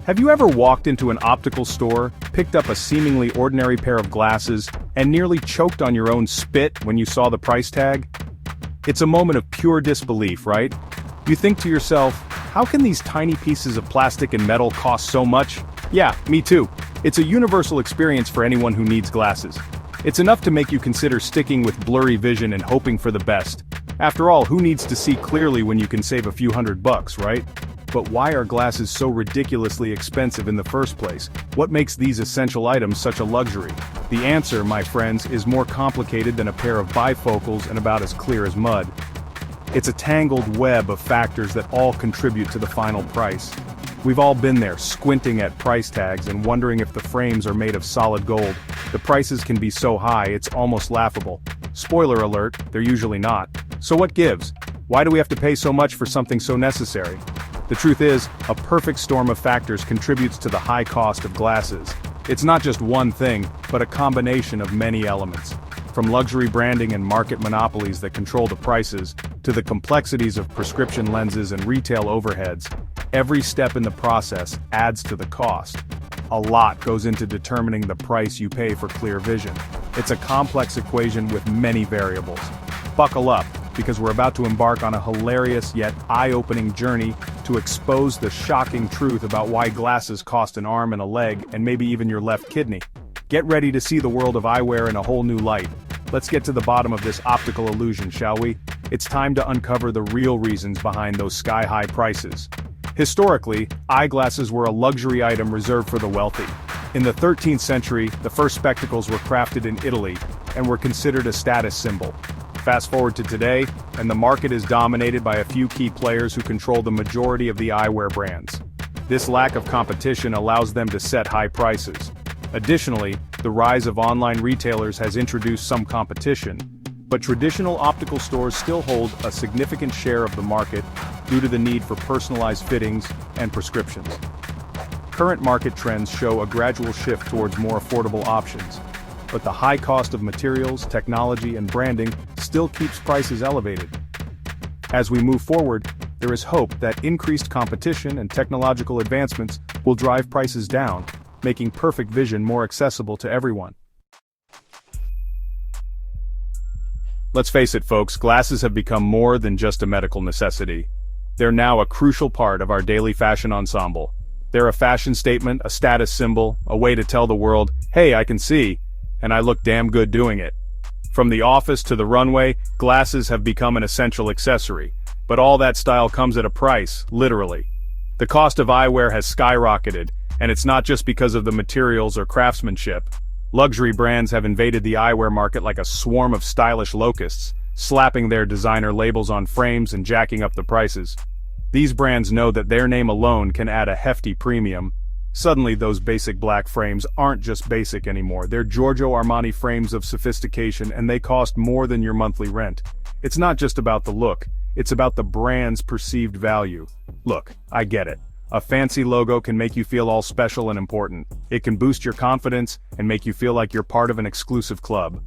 Have you ever walked into an optical store, picked up a seemingly ordinary pair of glasses, and nearly choked on your own spit when you saw the price tag? It's a moment of pure disbelief, right? You think to yourself, how can these tiny pieces of plastic and metal cost so much? Yeah, me too. It's a universal experience for anyone who needs glasses. It's enough to make you consider sticking with blurry vision and hoping for the best. After all, who needs to see clearly when you can save a few $100, right? But why are glasses so ridiculously expensive in the first place? What makes these essential items such a luxury? The answer, my friends, is more complicated than a pair of bifocals and about as clear as mud. It's a tangled web of factors that all contribute to the final price. We've all been there, squinting at price tags and wondering if the frames are made of solid gold. The prices can be so high, it's almost laughable. Spoiler alert, they're usually not. So what gives? Why do we have to pay so much for something so necessary? The truth is, a perfect storm of factors contributes to the high cost of glasses. It's not just one thing, but a combination of many elements. From luxury branding and market monopolies that control the prices, to the complexities of prescription lenses and retail overheads, every step in the process adds to the cost. A lot goes into determining the price you pay for clear vision. It's a complex equation with many variables. Buckle up, because we're about to embark on a hilarious yet eye-opening journey to expose the shocking truth about why glasses cost an arm and a leg and maybe even your left kidney. Get ready to see the world of eyewear in a whole new light. Let's get to the bottom of this optical illusion, shall we? It's time to uncover the real reasons behind those sky-high prices. Historically, eyeglasses were a luxury item reserved for the wealthy. In the 13th century, the first spectacles were crafted in Italy and were considered a status symbol. Fast forward to today, and the market is dominated by a few key players who control the majority of the eyewear brands. This lack of competition allows them to set high prices. Additionally, the rise of online retailers has introduced some competition, but traditional optical stores still hold a significant share of the market due to the need for personalized fittings and prescriptions. Current market trends show a gradual shift towards more affordable options, but the high cost of materials, technology, and branding still keeps prices elevated. As we move forward, there is hope that increased competition and technological advancements will drive prices down, making perfect vision more accessible to everyone. Let's face it, folks, glasses have become more than just a medical necessity. They're now a crucial part of our daily fashion ensemble. They're a fashion statement, a status symbol, a way to tell the world, hey, I can see, and I look damn good doing it. From the office to the runway, glasses have become an essential accessory. But all that style comes at a price, literally. The cost of eyewear has skyrocketed, and it's not just because of the materials or craftsmanship. Luxury brands have invaded the eyewear market like a swarm of stylish locusts, slapping their designer labels on frames and jacking up the prices. These brands know that their name alone can add a hefty premium. Suddenly those basic black frames aren't just basic anymore. They're Giorgio Armani frames of sophistication, and they cost more than your monthly rent. It's not just about the look, it's about the brand's perceived value. Look, I get it. A fancy logo can make you feel all special and important. It can boost your confidence and make you feel like you're part of an exclusive club.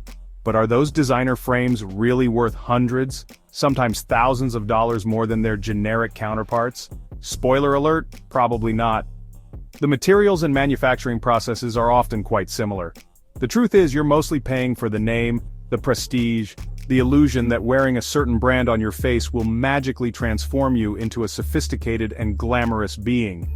But are those designer frames really worth hundreds, sometimes thousands of dollars more than their generic counterparts? Spoiler alert, probably not. The materials and manufacturing processes are often quite similar. The truth is, you're mostly paying for the name, the prestige, the illusion that wearing a certain brand on your face will magically transform you into a sophisticated and glamorous being.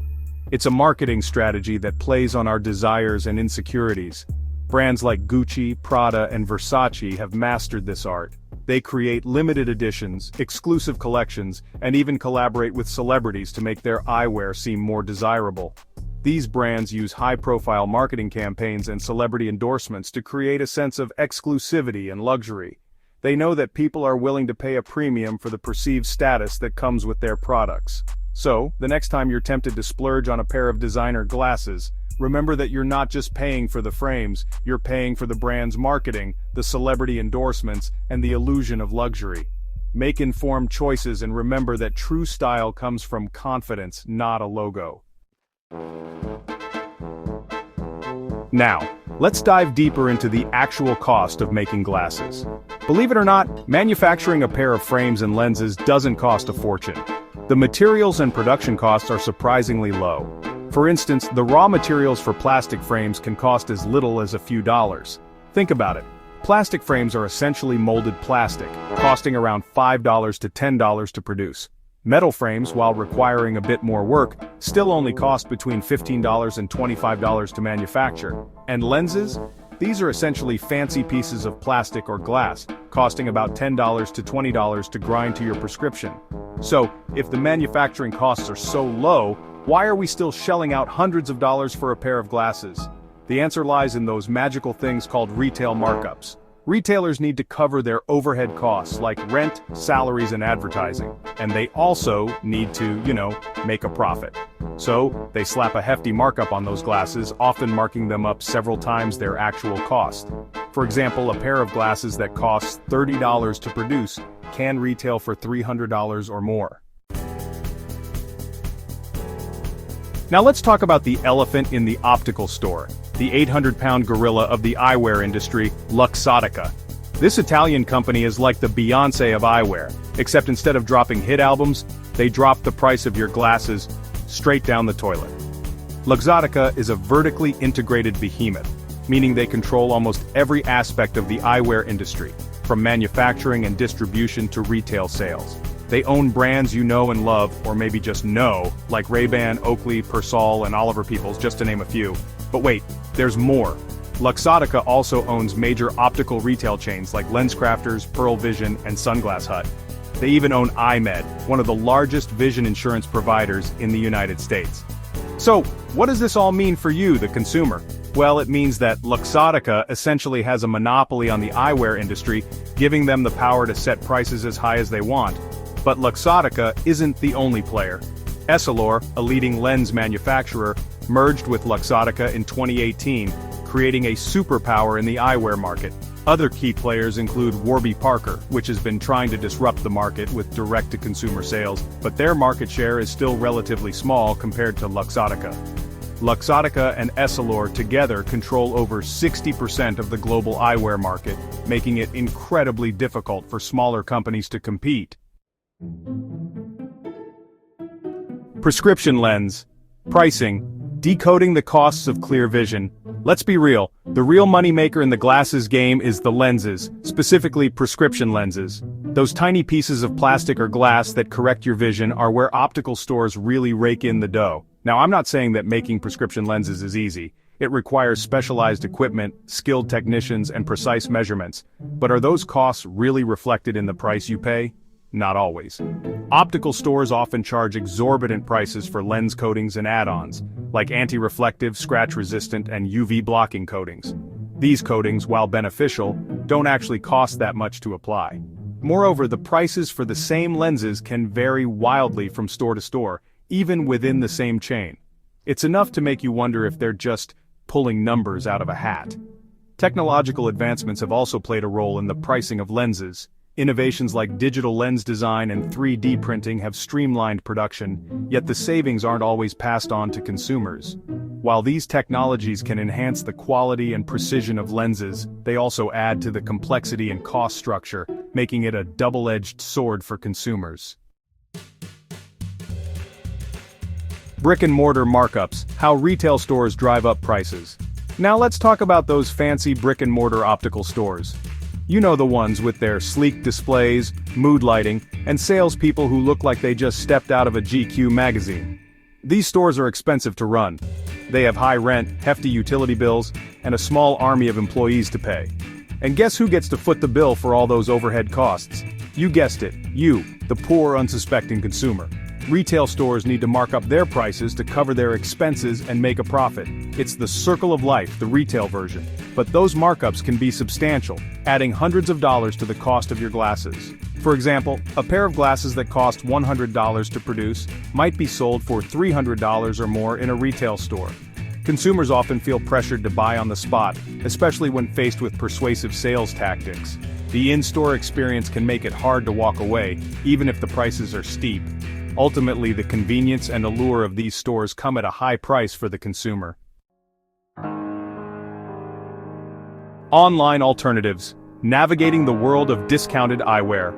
It's a marketing strategy that plays on our desires and insecurities. Brands like Gucci, Prada, and Versace have mastered this art. They create limited editions, exclusive collections, and even collaborate with celebrities to make their eyewear seem more desirable. These brands use high-profile marketing campaigns and celebrity endorsements to create a sense of exclusivity and luxury. They know that people are willing to pay a premium for the perceived status that comes with their products. So, the next time you're tempted to splurge on a pair of designer glasses, remember that you're not just paying for the frames, you're paying for the brand's marketing, the celebrity endorsements, and the illusion of luxury. Make informed choices and remember that true style comes from confidence, not a logo. Now, let's dive deeper into the actual cost of making glasses. Believe it or not, manufacturing a pair of frames and lenses doesn't cost a fortune. The materials and production costs are surprisingly low. For instance, the raw materials for plastic frames can cost as little as a few dollars. Think about it. Plastic frames are essentially molded plastic, costing around $5 to $10 to produce. Metal frames, while requiring a bit more work, still only cost between $15 and $25 to manufacture. And lenses? These are essentially fancy pieces of plastic or glass, costing about $10 to $20 to grind to your prescription. So, if the manufacturing costs are so low, why are we still shelling out hundreds of dollars for a pair of glasses? The answer lies in those magical things called retail markups. Retailers need to cover their overhead costs like rent, salaries, and advertising. And they also need to, make a profit. So, they slap a hefty markup on those glasses, often marking them up several times their actual cost. For example, a pair of glasses that costs $30 to produce can retail for $300 or more. Now let's talk about the elephant in the optical store, the 800-pound gorilla of the eyewear industry, Luxottica. This Italian company is like the Beyoncé of eyewear, except instead of dropping hit albums, they drop the price of your glasses straight down the toilet. Luxottica is a vertically integrated behemoth, meaning they control almost every aspect of the eyewear industry, from manufacturing and distribution to retail sales. They own brands you know and love, or maybe just know, like Ray-Ban, Oakley, Persol, and Oliver Peoples, just to name a few. But wait, there's more. Luxottica also owns major optical retail chains like LensCrafters, Pearle Vision, and Sunglass Hut. They even own iMed, one of the largest vision insurance providers in the United States. So, what does this all mean for you, the consumer? Well, it means that Luxottica essentially has a monopoly on the eyewear industry, giving them the power to set prices as high as they want. But Luxottica isn't the only player. Essilor, a leading lens manufacturer, merged with Luxottica in 2018, creating a superpower in the eyewear market. Other key players include Warby Parker, which has been trying to disrupt the market with direct-to-consumer sales, but their market share is still relatively small compared to Luxottica. Luxottica and Essilor together control over 60% of the global eyewear market, making it incredibly difficult for smaller companies to compete. Prescription lens. Pricing. Decoding the costs of clear vision. Let's be real, the real moneymaker in the glasses game is the lenses, specifically prescription lenses. Those tiny pieces of plastic or glass that correct your vision are where optical stores really rake in the dough. Now, I'm not saying that making prescription lenses is easy. It requires specialized equipment, skilled technicians, and precise measurements. But are those costs really reflected in the price you pay? Not always. Optical stores often charge exorbitant prices for lens coatings and add-ons, like anti-reflective, scratch-resistant, and UV-blocking coatings. These coatings, while beneficial, don't actually cost that much to apply. Moreover, the prices for the same lenses can vary wildly from store to store, even within the same chain. It's enough to make you wonder if they're just pulling numbers out of a hat. Technological advancements have also played a role in the pricing of lenses. Innovations like digital lens design and 3D printing have streamlined production, yet the savings aren't always passed on to consumers. While these technologies can enhance the quality and precision of lenses, they also add to the complexity and cost structure, making it a double-edged sword for consumers. Brick-and-mortar markups, how retail stores drive up prices. Now let's talk about those fancy brick-and-mortar optical stores. You know the ones with their sleek displays, mood lighting, and salespeople who look like they just stepped out of a GQ magazine. These stores are expensive to run. They have high rent, hefty utility bills, and a small army of employees to pay. And guess who gets to foot the bill for all those overhead costs? You guessed it, you, the poor unsuspecting consumer. Retail stores need to mark up their prices to cover their expenses and make a profit. It's the circle of life, the retail version. But those markups can be substantial, adding hundreds of dollars to the cost of your glasses. For example, a pair of glasses that cost $100 to produce might be sold for $300 or more in a retail store. Consumers often feel pressured to buy on the spot, especially when faced with persuasive sales tactics. The in-store experience can make it hard to walk away, even if the prices are steep. Ultimately, the convenience and allure of these stores come at a high price for the consumer. Online alternatives. Navigating the world of discounted eyewear.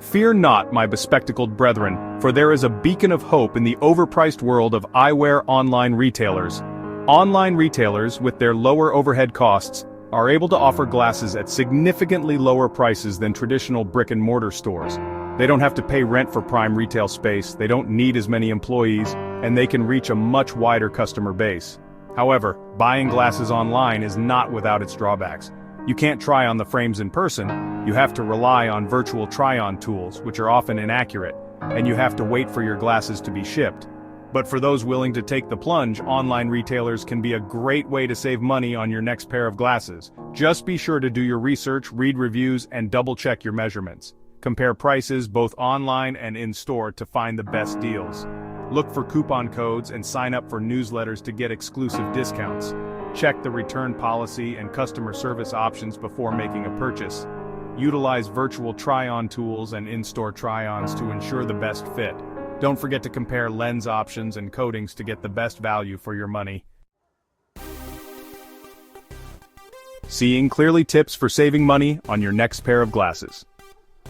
Fear not, my bespectacled brethren, for there is a beacon of hope in the overpriced world of eyewear online retailers. Online retailers, with their lower overhead costs, are able to offer glasses at significantly lower prices than traditional brick-and-mortar stores. They don't have to pay rent for prime retail space, they don't need as many employees, and they can reach a much wider customer base. However, buying glasses online is not without its drawbacks. You can't try on the frames in person, you have to rely on virtual try-on tools, which are often inaccurate, and you have to wait for your glasses to be shipped. But for those willing to take the plunge, online retailers can be a great way to save money on your next pair of glasses. Just be sure to do your research, read reviews, and double-check your measurements. Compare prices both online and in-store to find the best deals. Look for coupon codes and sign up for newsletters to get exclusive discounts. Check the return policy and customer service options before making a purchase. Utilize virtual try-on tools and in-store try-ons to ensure the best fit. Don't forget to compare lens options and coatings to get the best value for your money. Seeing clearly, tips for saving money on your next pair of glasses.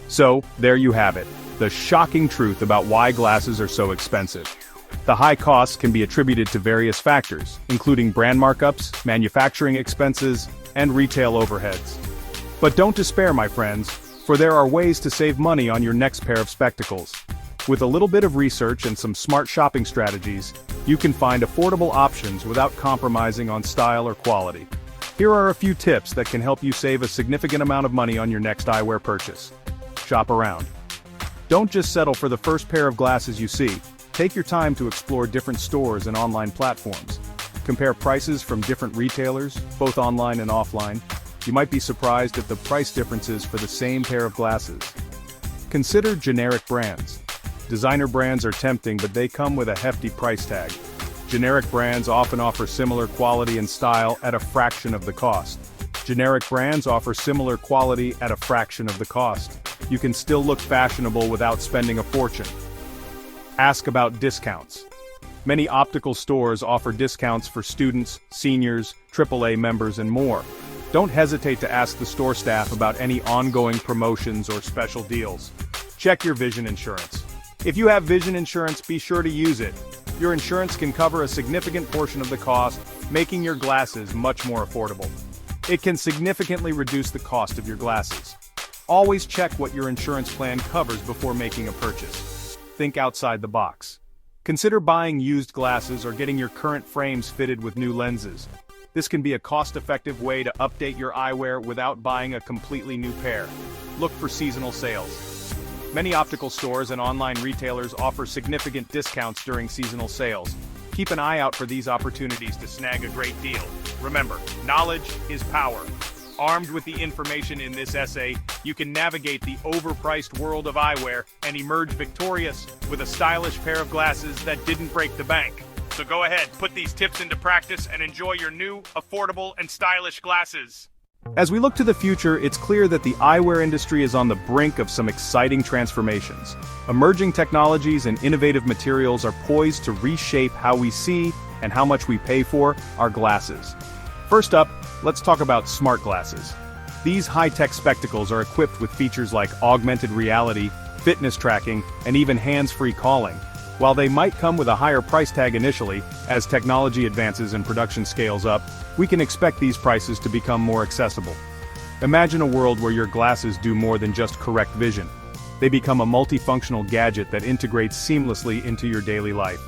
So, there you have it, the shocking truth about why glasses are so expensive. The high costs can be attributed to various factors, including brand markups, manufacturing expenses, and retail overheads. But don't despair, my friends, for there are ways to save money on your next pair of spectacles. With a little bit of research and some smart shopping strategies, you can find affordable options without compromising on style or quality. Here are a few tips that can help you save a significant amount of money on your next eyewear purchase. Shop around. Don't just settle for the first pair of glasses you see. Take your time to explore different stores and online platforms. Compare prices from different retailers, both online and offline. You might be surprised at the price differences for the same pair of glasses. Consider generic brands. Designer brands are tempting, but they come with a hefty price tag. Generic brands often offer similar quality and style at a fraction of the cost. Generic brands offer similar quality at a fraction of the cost. You can still look fashionable without spending a fortune. Ask about discounts. Many optical stores offer discounts for students, seniors, AAA members, and more. Don't hesitate to ask the store staff about any ongoing promotions or special deals. Check your vision insurance. If you have vision insurance, be sure to use it. Your insurance can cover a significant portion of the cost, making your glasses much more affordable. It can significantly reduce the cost of your glasses. Always check what your insurance plan covers before making a purchase. Think outside the box. Consider buying used glasses or getting your current frames fitted with new lenses. This can be a cost-effective way to update your eyewear without buying a completely new pair. Look for seasonal sales. Many optical stores and online retailers offer significant discounts during seasonal sales. Keep an eye out for these opportunities to snag a great deal. Remember, knowledge is power. Armed with the information in this essay, you can navigate the overpriced world of eyewear and emerge victorious with a stylish pair of glasses that didn't break the bank. So go ahead, put these tips into practice and enjoy your new, affordable, and stylish glasses. As we look to the future, it's clear that the eyewear industry is on the brink of some exciting transformations. Emerging technologies and innovative materials are poised to reshape how we see and how much we pay for our glasses. First up, let's talk about smart glasses. These high-tech spectacles are equipped with features like augmented reality, fitness tracking, and even hands-free calling. While they might come with a higher price tag initially, as technology advances and production scales up, we can expect these prices to become more accessible. Imagine a world where your glasses do more than just correct vision. They become a multifunctional gadget that integrates seamlessly into your daily life.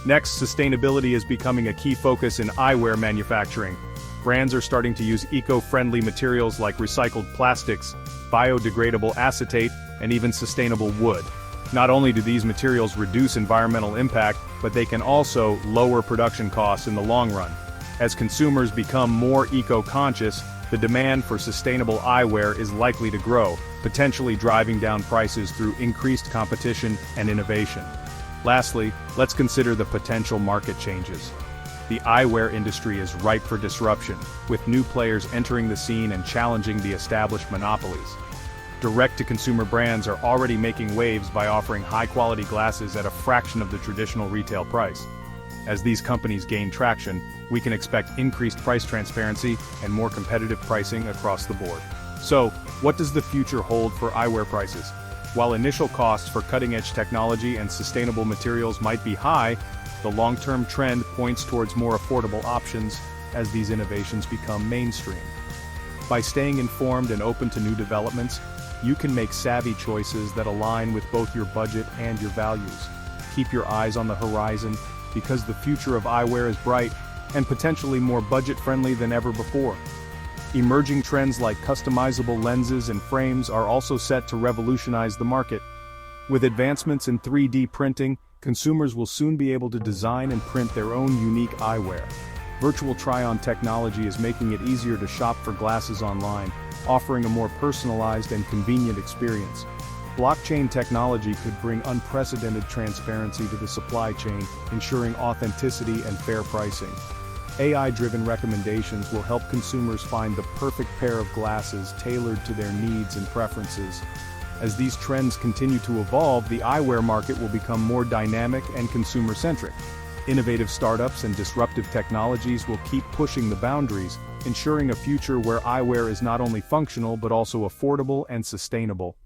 Next, sustainability is becoming a key focus in eyewear manufacturing. Brands are starting to use eco-friendly materials like recycled plastics, biodegradable acetate, and even sustainable wood. Not only do these materials reduce environmental impact, but they can also lower production costs in the long run. As consumers become more eco-conscious, the demand for sustainable eyewear is likely to grow, potentially driving down prices through increased competition and innovation. Lastly, let's consider the potential market changes. The eyewear industry is ripe for disruption, with new players entering the scene and challenging the established monopolies. Direct-to-consumer brands are already making waves by offering high-quality glasses at a fraction of the traditional retail price. As these companies gain traction, we can expect increased price transparency and more competitive pricing across the board. So, what does the future hold for eyewear prices? While initial costs for cutting-edge technology and sustainable materials might be high, the long-term trend points towards more affordable options as these innovations become mainstream. By staying informed and open to new developments, you can make savvy choices that align with both your budget and your values. Keep your eyes on the horizon, because the future of eyewear is bright and potentially more budget-friendly than ever before. Emerging trends like customizable lenses and frames are also set to revolutionize the market. With advancements in 3D printing, consumers will soon be able to design and print their own unique eyewear. Virtual try-on technology is making it easier to shop for glasses online, offering a more personalized and convenient experience. Blockchain technology could bring unprecedented transparency to the supply chain, ensuring authenticity and fair pricing. AI-driven recommendations will help consumers find the perfect pair of glasses tailored to their needs and preferences. As these trends continue to evolve, the eyewear market will become more dynamic and consumer-centric. Innovative startups and disruptive technologies will keep pushing the boundaries, ensuring a future where eyewear is not only functional but also affordable and sustainable.